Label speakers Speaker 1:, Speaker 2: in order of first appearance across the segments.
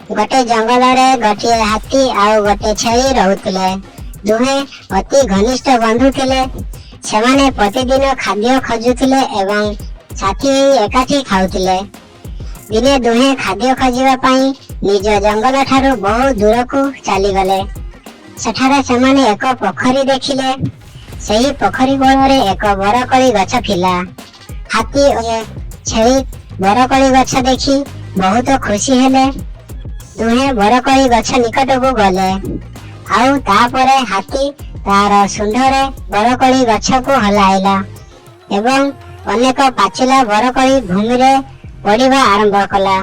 Speaker 1: गोटे जंगल रे गोटे हाथी आउ गोटे छेली रहुथिले। दुहे अति घनिष्ठ बंधु थिले। सेमाने प्रतिदिन खाद्य खोजुथिले एवं साथी एकाठी खाउथिले। दिने दुहे खाद्य खोजिबा पई निज जंगल ठारू बहु दूर को चली गले। सेठारे सेमाने एक पोखरी देखिले। सही पोखरी कोଳରେ एक बरकଳି गछ थिला। हाथी और छेली बरकଳି गछ देखि बहुत खुशी हेले। दुहे बरकଳି गछ निकट को गले। आउ तापरे हाथी तार सुंढरे बरकଳି गछ को हलाइला एवं अनेक पाचिला बरकଳି भूमि रे पड़िबा आरंभ कला।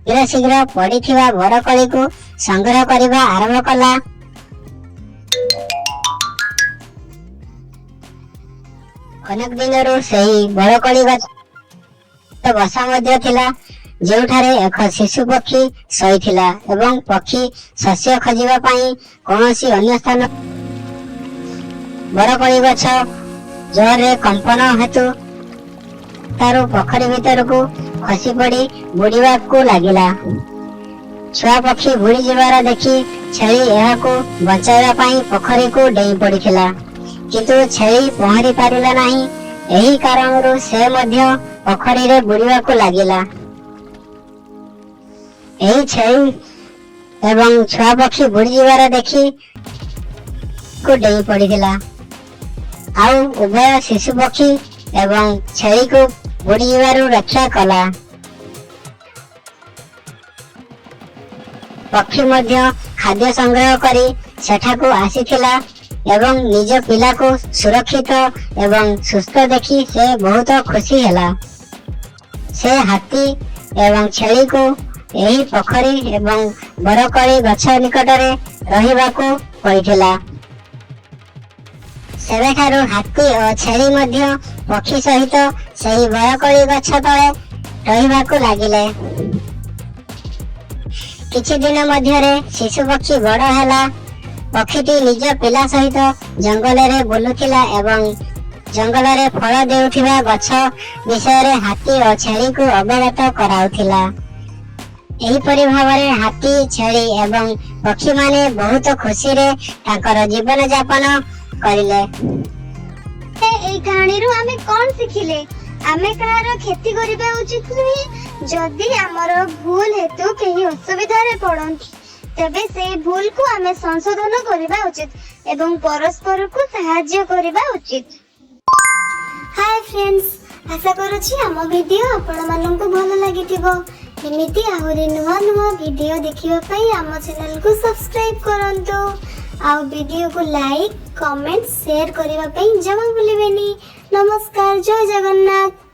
Speaker 1: शीघ्र शीघ्र पड़िथिबा बरकଳି को संग्रह करिबा आरंभ कला। अनेक दिनरू सही बरकଳି गछ बसा मध्य थिला, जोठारे एक शिशु पक्षी शोइथिला एवं पक्षी शस्य खोजिबा पई कोनोसी अन्य स्थान बरकଳି गछ जोरे कंपन हेतु तारो पोखरी भीतर को खसी पड़ी बुड़ीबा को लागिला। छुआ पक्षी बुड़ी जीवार देखि छेली एहा को बचाइबा पई पोखरी को डेई पड़िथिला, किंतु छेली पहरी पारिला नाही। एही कारणरू से मध्य पोखरी रे बुड़ीबा को लागिला। एही छेली एवं छुआ पक्षी बुड़ी जीवार देखि को डेई पड़िथिला। आउ उभय शिशु पक्षी एवं छेली को बुड़ी जीवारू रक्षा कला। पक्षी मध्य खाद्य संग्रह करी सेठाकू आसीथिला एवं निज पिला को सुरक्षित एवं सुस्थ देखि से बहुत खुशी हेला। से हाथी एवं छेली को एही पोखरी एवं बरकଳି गछ निकटरे रहिबाकू कहिथिला। सेबेठारू हाथी और छेली मध्य पक्षी सहित सेही बरकଳି गछ तळे रहिबाकू लागिले। किछि दिन मध्यरे शिशु पक्षी बड़ हैला। पक्षीटी निज पिला सहित जंगल रे बुलुथिला एवं जंगल रे फल देउथिबा गछ विषय रे हाथी और छेली को अवगत कराउथिला। एही परि भावरे हाथी छेली एवं पक्षी माने बहुत खुशी रे ताकर जीवन यापन करिले।
Speaker 2: एई कहानी रो हमें कोन सिखिले? आमे कहारो खेती करिबा उचित नहीं। जदि हमर भूल हेतु केही असुविधा रे पड़ंती तबे से भूल को आमे संशोधन करिबा उचित एवं परस्पर को सहाय्य करिबा उचित। हाय फ्रेंड्स, आशा करूची हम वीडियो आपण मानन को भल लागिथिबो। एमिति आहुरी नुवा नुवा वीडियो देखिबा पई हम चैनल को सब्सक्राइब करंतो। आ वीडियो को लाइक, कमेंट, शेयर करिबा पई जमा भूलिबेनी। नमस्कार, जय जगन्नाथ।